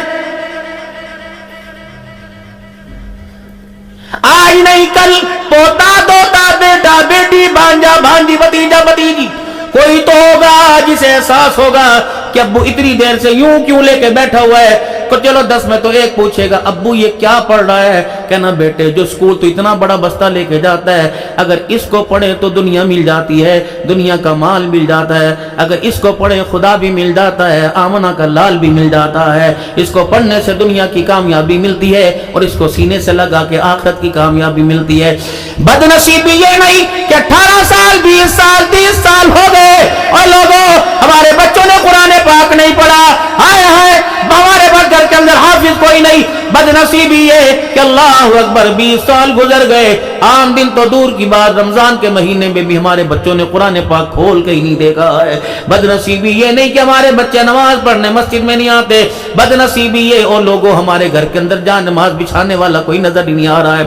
آج نہیں کل، پوتا دوتا بیٹا بیٹی بھانجا بھانجی بھتیجا بھتیجی کوئی تو ہوگا جسے احساس ہوگا کہ ابو اتنی دیر سے یوں کیوں لے کے بیٹھا ہوا ہے۔ تو چلو 10 میں تو ایک پوچھے گا ابو یہ کیا پڑھ رہا ہے؟ کہنا بیٹے جو اسکول تو اتنا بڑا بستہ لے کے جاتا ہے، اگر اس کو پڑھے تو دنیا مل جاتی ہے، دنیا کا مال مل جاتا ہے، اگر اس کو پڑھے خدا بھی مل جاتا ہے، آمنہ کا لال بھی مل جاتا ہے، اس کو پڑھنے سے دنیا کی کامیابی ملتی ہے اور اس کو سینے سے لگا کے آخرت کی کامیابی ملتی ہے۔ بدنصیبی یہ نہیں کہ 18 سال 20 سال 30 سال ہو گئے اور لوگوں ہمارے بچوں نے قرآن پاک نہیں پڑھا، ہائے ہائے ہمارے گھر کے اندر حافظ کوئی نہیں۔ بدنصیبی یہ کہ اللہ اکبر 20 سال گزر گئے، عام دن تو دور کی بات، رمضان کے مہینے میں بھی ہمارے بچوں نے قرآن پاک کھول کے ہی نہیں دیکھا ہے۔ بدنصیبی یہ نہیں کہ ہمارے بچے نماز پڑھنے مسجد میں نہیں آتے، بدنصیبی یہ اور لوگوں ہمارے گھر کے اندر جہاں نماز بچھانے والا کوئی نظر ہی نہیں آ رہا ہے۔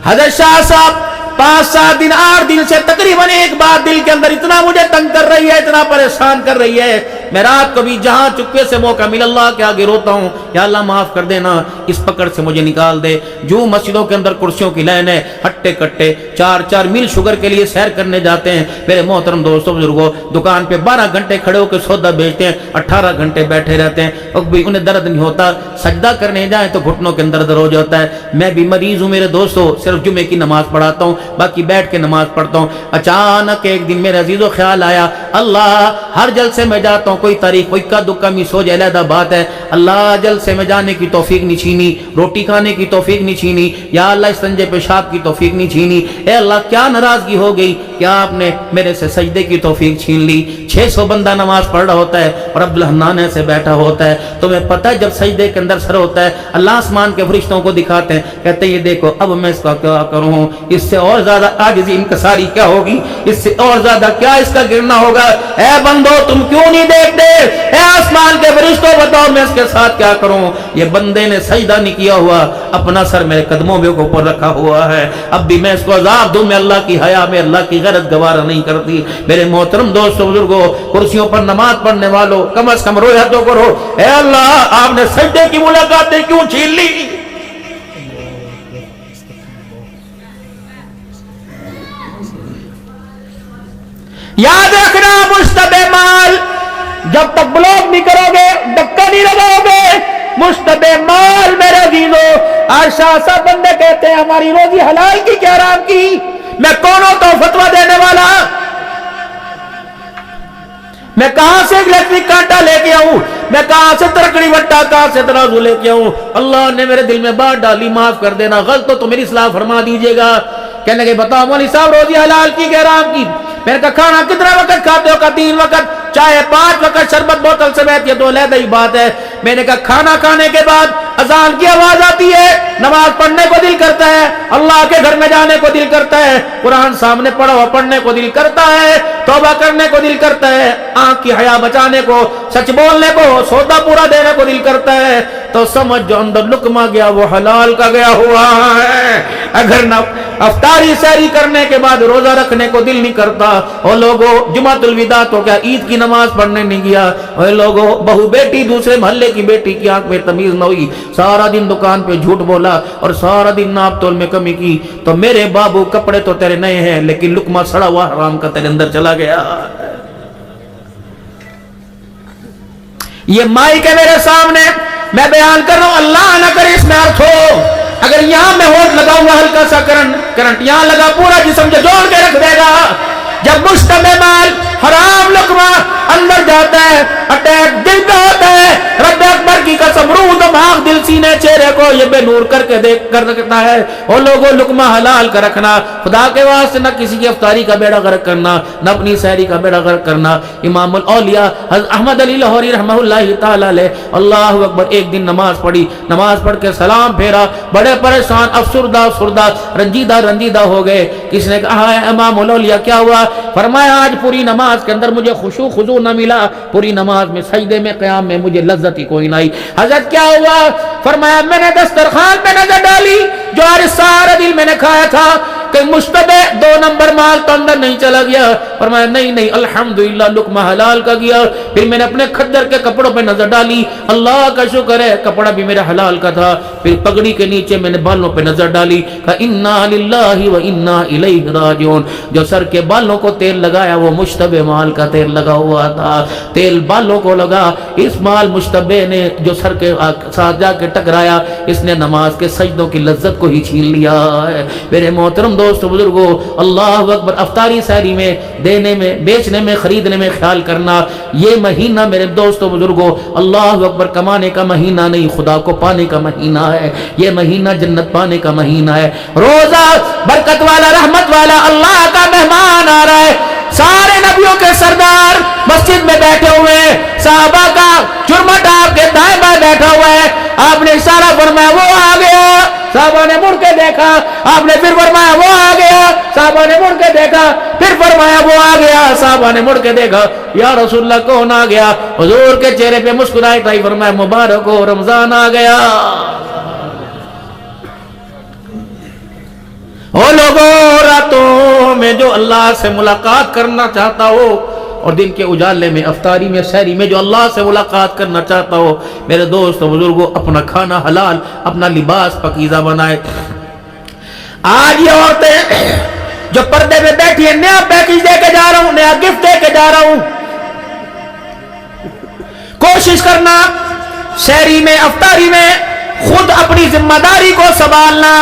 حضرت شاہ صاحب 5-7 دن 8 دن سے تقریباً ایک بات دل کے اندر اتنا مجھے تنگ کر رہی ہے، اتنا پریشان کر رہی ہے، میں رات کو بھی جہاں چپکے سے موقع مل اللہ کے آگے روتا ہوں، یا اللہ معاف کر دینا، اس پکڑ سے مجھے نکال دے۔ جو مسجدوں کے اندر کرسیوں کی لائن ہے، ہٹے کٹے 4-4 میل شوگر کے لیے سیر کرنے جاتے ہیں میرے محترم دوستوں بزرگوں، دکان پہ 12 گھنٹے کھڑے ہو کے سودا بیچتے ہیں، 18 گھنٹے بیٹھے رہتے ہیں، اور بھی انہیں درد نہیں ہوتا، سجدہ کرنے جائیں تو گھٹنوں کے اندر درد ہو جاتا ہے۔ میں بھی مریض ہوں میرے دوستوں، صرف جمعے کی نماز پڑھاتا ہوں، باقی بیٹھ کے نماز پڑھتا ہوں۔ اچانک ایک دن میرے عزیزو خیال آیا، اللہ ہر جلسے میں جاتا ہوں، کوئی تاریخ کوئی کا دکا می سو جائے علیحدہ بات ہے، اللہ جلسے میں جانے کی توفیق نہیں چھینی، روٹی کھانے کی توفیق نہیں چھینی، یا اللہ استنجے پیشاب کی توفیق نہیں چھینی، اے اللہ کیا ناراضگی ہو گئی کہ آپ نے میرے سے سجدے کی توفیق چھین لی۔ 600 بندہ نماز پڑھ رہا ہوتا ہے اور عبد الحنان سے بیٹھا ہوتا ہے، تمہیں پتہ ہے جب سجدے کے اندر سر ہوتا ہے اللہ آسمان کے فرشتوں کو دکھاتے ہیں، کہتے ہیں یہ دیکھو اب میں اس کا کیا کروں، اس سے اور زیادہ عاجزی انکساری کیا ہوگی، اس سے اور زیادہ کیا اس کا گرنا ہوگا۔ اے بندو تم کیوں نہیں دیکھتے، اے آسمان کے فرشتوں بتاؤ میں اس کے ساتھ کیا کروں۔ یہ بندے نے سجدہ نہیں کیا ہوا، اپنا سر میرے قدموں میں اوپر رکھا ہوا ہے، اب بھی میں اس کو عذاب دوں، میں اللہ کی حیا میں اللہ کی غیرت گوارا نہیں کرتی۔ میرے محترم دوستوں بزرگوں، کرسیوں پر نماز پڑھنے والوں کم از کم رویا تو کرو، اے اللہ آپ نے سجدے کی ملاقاتیں کیوں چھین لی۔ یاد رکھنا مشتبہ مال، جب تک بلاک نہیں کرو گے، ڈکا نہیں لگاؤ گے، مشتبہ مال میرے عزیزو، آج شاہ صاحب بندے کہتے ہیں ہماری روزی حلال کی کیا حرام کی، میں کون ہوتا ہوں فتویٰ دینے والا، میں کہاں سے الیکٹرک کانٹا لے کے آؤں، میں کہاں سے ترکڑی وٹا کہاں سے ترازو لے کے آؤں۔ اللہ نے میرے دل میں بات ڈالی، معاف کر دینا، غلط تو میری اصلاح فرما دیجئے گا۔ کہنے لگے بتاؤ مولوی صاحب روزی حلال کی کہ حرام کی؟ میں نے کہا کھانا کتنا وقت کھاتے ہو؟ کا 3 وقت، چاہے 5 وقت، شربت بوتل سمیت، یہ تو علیحدہ ہی بات ہے۔ میں نے کہا کھانا کھانے کے بعد اذان کی آواز آتی ہے نماز پڑھنے کو دل کرتا ہے, اللہ کے گھر میں جانے کو دل کرتا ہے, قرآن سامنے پڑھا ہوا پڑھنے کو دل کرتا ہے, توبہ کرنے کو دل کرتا ہے, آنکھ کی حیا بچانے کو, سچ بولنے کو, سودا پورا دینے کو دل کرتا ہے, تو سمجھ جو اندر لقمہ گیا وہ حلال کا گیا ہوا ہے. اگر نہ افطاری سحری کرنے کے بعد روزہ رکھنے کو دل نہیں کرتا, اور لوگوں جمعۃ الوداع تو کیا عید کی نماز پڑھنے نہیں گیا, اور لوگوں بہو بیٹی دوسرے محلے کی بیٹی کی آنکھ میں تمیز نہ ہوئی, سارا دن دکان پہ جھوٹ بولا اور سارا دن ناپ تول میں کمی کی, تو میرے بابو کپڑے تو تیرے نئے ہیں لیکن لقمہ سڑا ہوا حرام کا تیرے اندر چلا گیا. یہ مائک ہے میرے سامنے, میں بیان کر رہا ہوں, اللہ نہ کرے اس میں ارتھ ہو. اگر یہاں میں ہونٹ لگاؤں گا ہلکا سا کرنٹ یہاں لگا, پورا جسم جو جوڑ کے رکھ دے گا. جب مشتبہ مال حرام لقمہ اندر جاتا ہے, اٹیک دل پہ ہوتا ہے, رب اکبر کی قسم روح دماغ دل سینے چہرے کو یہ بے نور کر کے دیکھ کر رکھتا ہے. اور لوگوں لقمہ حلال کا رکھنا, خدا کے واسطے نہ کسی کی افطاری کا بیڑا غرق کرنا, نہ اپنی سحری کا بیڑا غرق کرنا. امام الاولیاء حضرت احمد علی لاہوری رحمہ اللہ تعالی علیہ, اللہ اکبر, ایک دن نماز پڑھی, نماز پڑھ کے سلام پھیرا, بڑے پریشان, افسردہ رنجیدہ ہو گئے. کس نے کہا ہے امام الاولیاء کیا ہوا؟ فرمایا آج پوری نماز کے اندر مجھے خشوع خضوع نہ ملا, پوری نماز میں سجدے میں قیام میں مجھے لذت ہی کوئی نہ آئی. حضرت کیا ہوا؟ فرمایا میں نے دسترخوان پہ نظر ڈالی, جو آج سارا دن میں نے کھایا تھا, کہ مشتبہ 2 نمبر مال تو اندر نہیں چلا گیا. فرمایا نہیں الحمدللہ لقمہ حلال کا گیا. پھر میں نے اپنے کھدر کے کپڑوں پہ نظر ڈالی, اللہ کا شکر ہے کپڑا بھی میرا حلال کا تھا. پھر پگڑی کے نیچے میں نے بالوں پہ نظر ڈالی, کہا انا للہ و انا الیہ راجعون. جو سر کے بالوں کو تیل لگایا وہ مشتبہ مال کا تیل لگا ہوا تھا, تیل بالوں کو لگا. اس مال مشتبہ نے جو سر کے ساتھ جا کے ٹکرایا, اس نے نماز کے سجدوں کی لذت کو ہی چھین لیا ہے. میرے محترم دوستو بزرگو, اللہ اکبر, افطاری سحری میں دینے میں بیچنے میں خریدنے میں خیال کرنا. یہ مہینہ میرے دوستو بزرگو اللہ اکبر کمانے کا مہینہ نہیں, خدا کو پانے کا مہینہ ہے. یہ مہینہ جنت پانے کا مہینہ ہے. روزہ برکت والا, رحمت والا, اللہ کا مہمان آ رہا ہے. سارے نبیوں کے سردار مسجد میں بیٹھے ہوئے, صحابہ کا چرمٹ آپ کے دائیں بائیں بیٹھا ہوا ہے. آپ نے اشارہ فرمایا وہ آ گیا, صحابہ نے مڑ کے دیکھا, آپ نے پھر فرمایا وہ آ گیا, صحابہ نے مڑ کے دیکھا, پھر فرمایا وہ آ گیا, صحابہ نے مڑ کے دیکھا. یا رسول اللہ کون آ گیا؟ حضور کے چہرے پہ مسکراہٹ آئی, فرمایا مبارک ہو رمضان آ گیا. او لوگوں, راتوں میں جو اللہ سے ملاقات کرنا چاہتا ہو اور دن کے اجالے میں افطاری میں سحری میں جو اللہ سے ملاقات کرنا چاہتا ہو, میرے دوست بزرگوں, اپنا کھانا حلال, اپنا لباس پاکیزہ بنائے. آج یہ عورتیں جو پردے میں بیٹھی ہیں, نیا پیکیج دے کے جا رہا ہوں, نیا گفٹ دے کے جا رہا ہوں. کوشش کرنا سحری میں افطاری میں خود اپنی ذمہ داری کو سنبھالنا.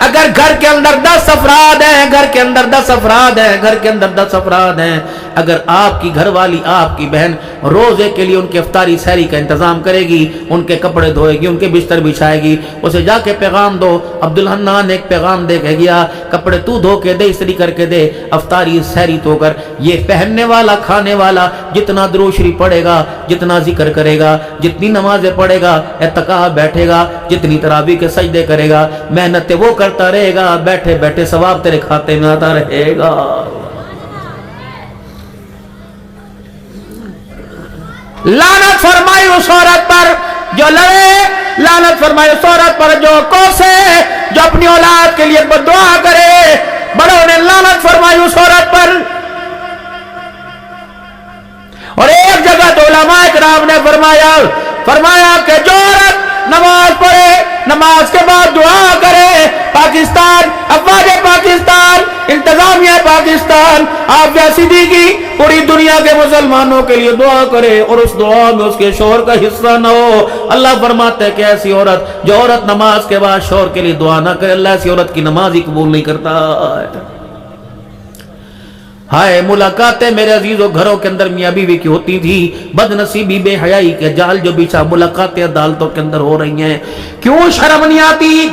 اگر گھر کے اندر 10 افراد ہیں, گھر کے اندر 10 افراد ہیں, گھر کے اندر 10 افراد ہیں, اگر آپ کی گھر والی, آپ کی بہن روزے کے لیے ان کے افطاری سحری کا انتظام کرے گی, ان کے کپڑے دھوئے گی, ان کے بستر بچھائے گی, اسے جا کے پیغام دو. عبدالحنان نے ایک پیغام دے کے گیا, کپڑے تو دھو کے دے, استری کر کے دے, افطاری سحری تو کر. یہ پہننے والا, کھانے والا جتنا درود شریف پڑھے گا, جتنا ذکر کرے گا, جتنی نمازیں پڑھے گا, اعتکاف بیٹھے گا, جتنی تراویح کے سجدے کرے گا, محنتیں وہ کرتا رہے گا, بیٹھے بیٹھے ثواب تیرے کھاتے میں آتا رہے گا. لعنت فرمائی اس عورت پر جو لڑے, لعنت فرمائی اس عورت پر جو کوسے, جو اپنی اولاد کے لیے بددعا کرے. بڑوں نے لعنت فرمائی اس عورت پر. اور ایک جگہ تو علماء کرام نے فرمایا کہ جو عورت نماز پڑھے, نماز کے بعد دعا کرے, پاکستان, افواج پاکستان, انتظامیہ پاکستان, عافیہ صدیقی پوری دنیا کے مسلمانوں کے لیے دعا کرے اور اس دعا میں اس کے شوہر کا حصہ نہ ہو. اللہ فرماتا ہے کہ ایسی عورت, جو عورت نماز کے بعد شوہر کے لیے دعا نہ کرے, اللہ ایسی عورت کی نماز ہی قبول نہیں کرتا. ہائے ملاقاتیں میرے عزیزوں گھروں کے اندر میاں بیوی کی ہوتی تھی, بد نصیبی بے حیائی کے جال جو بچھا ملاقاتیں عدالتوں کے اندر ہو رہی ہیں. کیوں شرم نہیں آتی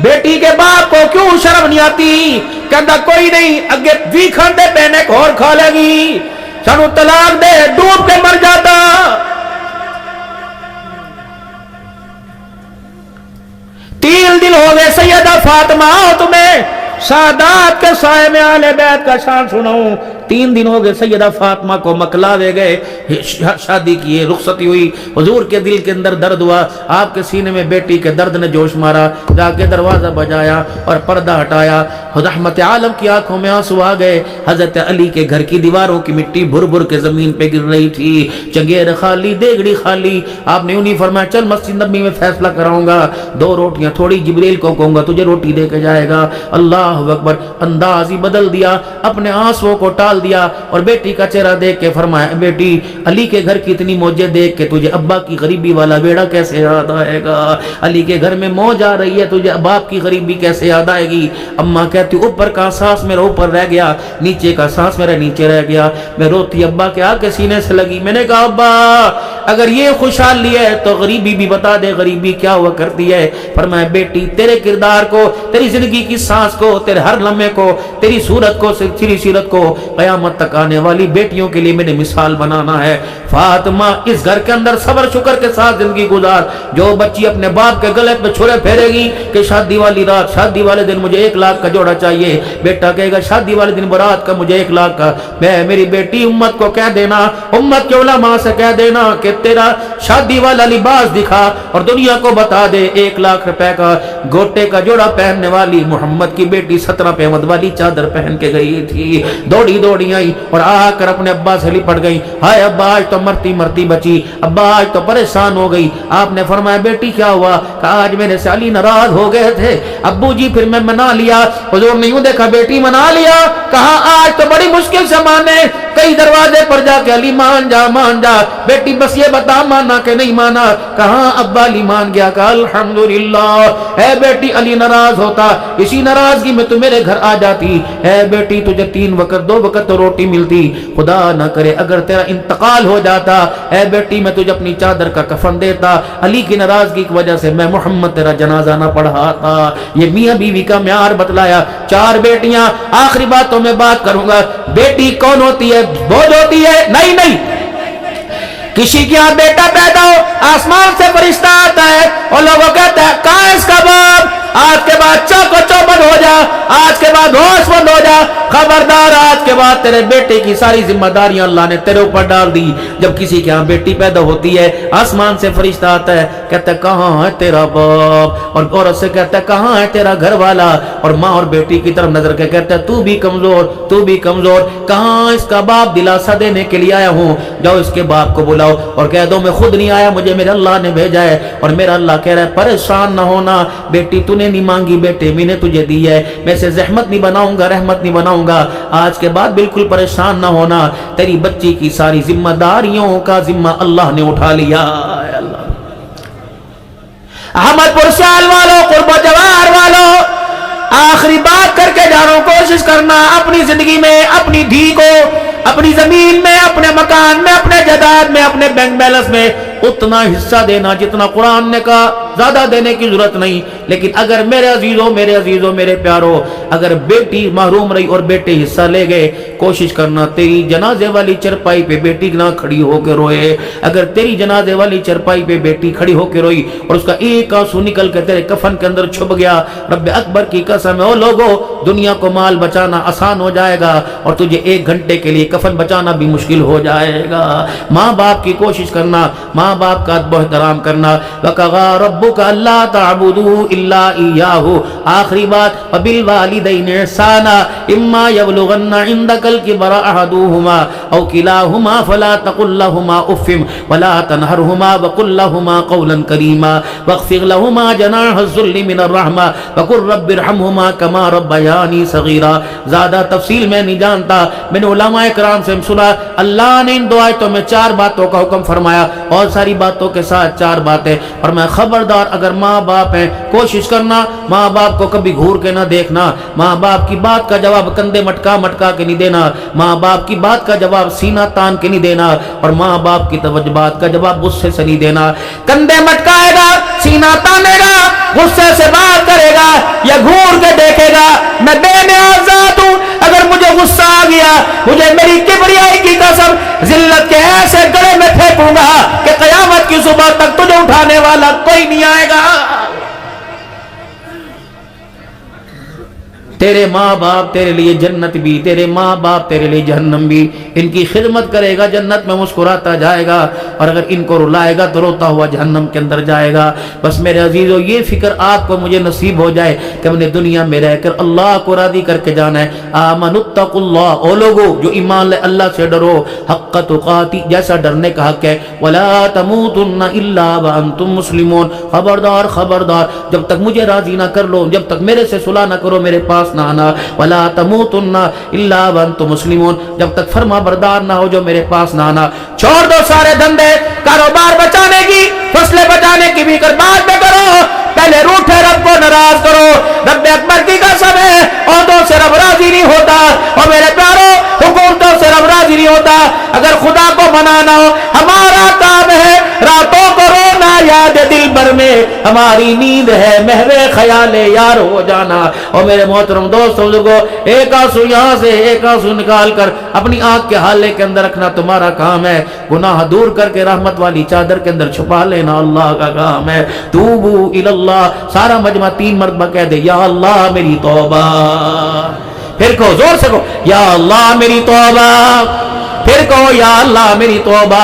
بیٹی کے باپ کو, کیوں شرم نہیں آتی؟ کہتا کوئی نہیں, اگے 20 کھاندے پہنے کھور کھا لے گی, سانو طلاق دے, ڈوب کے مر جاتا. सैयदा फातिमा आओ तुम्हें सादात के साए में आले बैत का शान सुनाऊं। 3 दिन हो गए सैयदा फातिमा को मकलावे गए, शादी की रुखसती हुई, हुजूर के दिल के अंदर दर्द हुआ, आपके सीने में बेटी के दर्द ने जोश मारा, जाके दरवाजा बजाया और पर्दा हटाया। रहमत आलम की आंखों में आंसू आ गए। हजरत अली के घर की दीवारों की मिट्टी भुर भुर के जमीन पे गिर रही थी, चंगेर खाली, देगड़ी खाली। आपने यूं नहीं फरमाया चल मस्जिद नबी में फैसला कराऊंगा, 2 रोटियां थोड़ी, जिब्रील को कहूंगा तुझे रोटी दे के जाएगा। अल्लाह अकबर, अंदाज ही बदल दिया, अपने आंसुओं को टाल दिया और बेटी का चेहरा देख के फरमाया बेटी अली के घर की इतनी मौजें देख के तुझे अब्बा की गरीबी वाला बेड़ा कैसे याद आएगा? अली के घर में मौज आ रही है, तुझे बाप की गरीबी कैसे याद आएगी? अम्मा कहती ऊपर का सांस मेरा ऊपर रह गया, नीचे का सांस मेरा नीचे रह गया। मैं रोती अब्बा के आके सीने से लगी। मैंने कहा अब्बा अगर ये खुशहाली है तो गरीबी भी बता दे, गरीबी क्या हुआ करती है? फरमाया बेटी तेरे किरदार को, तेरी जिंदगी की सांस को, तेरे हर लम्हे को, तेरी सूरत को, तेरी सीरत को कयामत तक आने वाली बेटियों के लिए मैंने मिसाल बनाना है। फातिमा इस घर के अंदर सब्र शुक्र के साथ जिंदगी गुजार। जो बच्ची अपने बाप के गले पे छुरे फेरेगी कि शादी वाली रात, शादी वाले दिन मुझे 1 लाख का जोड़ा चाहिए, बेटा कहेगा शादी वाले दिन बारात का मुझे 1 लाख का, मैं मेरी बेटी उम्मत को कह देना, उम्मत के उलमा से कह देना कि तेरा शादी वाला लिबास दिखा और दुनिया को बता दे 1 लाख रुपए का गोटे का जोड़ा पहनने वाली मोहम्मद की बेटी 17 पेमद वाली चादर पहन के गई थी। दौड़ी दौड़ी आई और आकर अपने अब्बा से लिपट गई। हाय अब्बा आज तो मरती मरती बची, अब्बा आज तो परेशान हो गई। आपने फरमाया बेटी क्या हुआ? कहा आज मेरे से अली नाराज हो गए थे अब्बू जी, फिर मैं मना लिया। हुजूर ने यूं देखा बेटी मना लिया, कहा आज तो बड़ी मुश्किल से माने, कई दरवाजे पर जाके अली मान जा मान जा, बेटी बस ये बता माना कि नहीं माना? कहा अब्बा अली मान गया। कहा अल्हम्दुलिल्लाह। है बेटी अली नाराज होता, इसी नाराजगी में तू मेरे घर आ जाती। है बेटी तुझे 3 वक्त 2 वक्त तो रोटी मिलती, खुदा न करे अगर तेरा इंतकाल हो जाता, है बेटी मैं तुझे अपनी चादर का कफन देता। अली की नाराजगी की वजह से मैं मोहम्मद तेरा जनाजा ना पढ़ाता। ये मियां बीवी का म्यार बतलाया। 4 बेटियां, आखिरी बात तो मैं बात करूंगा, बेटी कौन होती है? बोझ होती है? नहीं नहीं, किसी के यहाँ बेटा पैदा हो आसमान से फरिश्ता आता है और लोगों कहते हैं कहाँ इसका बाप? आज के बाद चौको चौबंद हो जा, आज के बाद होश बंद हो जा, खबरदार आज के बाद तेरे बेटे की सारी जिम्मेदारियां अल्लाह ने तेरे ऊपर डाल दी। जब किसी के यहाँ बेटी पैदा होती है आसमान से फरिश्ता आता है, कहता है कहाँ है तेरा बाप? और औरत से कहता है कहाँ है तेरा घर वाला? और माँ और बेटी की तरफ नजर के कहता है तू भी कमजोर, तू भी कमजोर, कहाँ इसका बाप? दिलासा देने के लिए आया हूँ, जाओ इसके बाप को बुलाओ और कह दो मैं खुद नहीं आया, मुझे मेरे अल्लाह ने भेजा है। और मेरा अल्लाह कह रहा है परेशान ना होना बेटी, तूने नहीं मांगी बेटे मैंने तुझे दी है, मैं से रहमत नहीं बनाऊंगा, रहमत नहीं बनाऊंगा। आज के बाद बिल्कुल परेशान ना होना, तेरी बच्ची की सारी जिम्मेदारियों का जिम्मा अल्लाह ने उठा लिया। अल्लाह अहमदपुर शाल वालों, कुर्बा जवार वालों, आखिरी बात करके जा रहा हूं, कोशिश करना अपनी जिंदगी में अपनी धी को अपनी जमीन में, अपने मकान में, अपने जायदाद में, अपने बैंक बैलेंस में उतना हिस्सा देना जितना कुरान ने कहा, ज्यादा देने की जरूरत नहीं। लेकिन अगर मेरे अजीजों मेरे प्यारों, अगर बेटी महरूम रही और बेटे हिस्सा ले गए, कोशिश करना तेरी जनाजे वाली चरपाई पे बेटी ना खड़ी होकर रोए। अगर तेरी जनाजे वाली चरपाई पे बेटी खड़ी होकर रोई और उसका एक आंसू निकल कर तेरे कफन के अंदर छुप गया, रब्बे अकबर की कसम है ओ लोगों, दुनिया को माल बचाना आसान हो जाएगा और तुझे 1 घंटे के लिए कफन बचाना भी मुश्किल हो जाएगा। माँ बाप की कोशिश करना, माँ बाप का अदब एहतराम करना। वक़ज़ा रब्बुका अल्ला तअबुदू इल्ला इय्याहु, आखिरी बात वबिल वालिदैनि इहसाना इम्मा यबलुगन्ना इंदकल किबरा अहदुहुमा औ किलाहुमा फला तकुल लहुमा उफ़्फ़िम वला तनहरहुमा वकुल लहुमा क़ौलन करीमा वख़्फ़िज़ लहुमा जनाह ज़ुल्लि मिनर रहमा वक़ुल रब्बिरहमहुमा कमा रब्बयानी सग़ीरा। ज़्यादा तफसील मैं नहीं जानता, मैंने उलमाए किराम से सुना, अल्लाह ने इन 2 आयतों में 4 बातों का हुक्म फरमाया और सारी बातों के साथ 4 बातें। और मैं खबरदार अगर माँ बाप हैं, कोशिश करना माँ बाप को कभी घूर के ना देखना, माँ बाप की बात का जवाब कंधे मटका मटका के नहीं देना, माँ बाप की बात का जवाब सीना तान के नहीं देना और माँ बाप की बात का जवाब गुस्से से नहीं देना। कंधे मटकाएगा, सीना तानेगा, गुस्से से बात करेगा या घूर के देखेगा, मैं बेनियाज़ ज़ात हूं, अगर मुझे गुस्सा आ गया, मुझे मेरी किबरियाई की कसम जिल्लत के ऐसे गले में फेंकूंगा कि क़यामत की सुबह तक तुझे उठाने वाला कोई नहीं आएगा। تیرے ماں باپ تیرے لیے جنت بھی، تیرے ماں باپ تیرے لیے جہنم بھی، ان کی خدمت کرے گا جنت میں مسکراتا جائے گا، اور اگر ان کو رلائے گا تو روتا ہوا جہنم کے اندر جائے گا۔ بس میرے عزیزو یہ فکر آپ کو مجھے نصیب ہو جائے کہ ہم نے دنیا میں رہ کر اللہ کو راضی کر کے جانا ہے۔ آمنوا اتقوا اللہ، او لوگو جو ایمان لے اللہ سے ڈرو، حق تقاتی جیسا ڈرنے کا حق ہے، ولا تموتن الا وانتم مسلمون، خبردار خبردار جب تک مجھے راضی نہ کر لو، جب تک میرے سے صلح نہ کرو میرے پاس نہ آنا، ولا تموتن الا وانتم مسلمون، جب تک فرما بردار نہ ہو جو میرے پاس نہ آنا۔ چھوڑ دو سارے دھندے، کاروبار بچانے کی، فصلیں بچانے کی بھی کر بعد میں کرو، پہلے روٹھے رب کو ناراض کرو۔ رب اکبر کی قسم ہے عہدوں سے رب راضی نہیں ہوتا، اور میرے پیارو حکومتوں سے رب راضی نہیں ہوتا۔ اگر خدا کو منانا ہو ہمارا کام ہے، راتوں کو رونا یاد دل بھر میں، ہماری نیند ہے محو خیال یار ہو جانا۔ اور میرے محترم دوستوں کو ایک آنسو یہاں سے ایک آنسو نکال کر اپنی آنکھ کے حالے کے اندر رکھنا تمہارا کام ہے، گناہ دور کر کے رحمت والی چادر کے اندر چھپا لینا اللہ کا کام ہے۔ توبو اللہ، سارا مجمع 3 مرتبہ کہہ دے یا اللہ میری توبہ، پھر کہو زور سے کہو یا اللہ میری توبہ، پھر کہو یا اللہ میری توبہ۔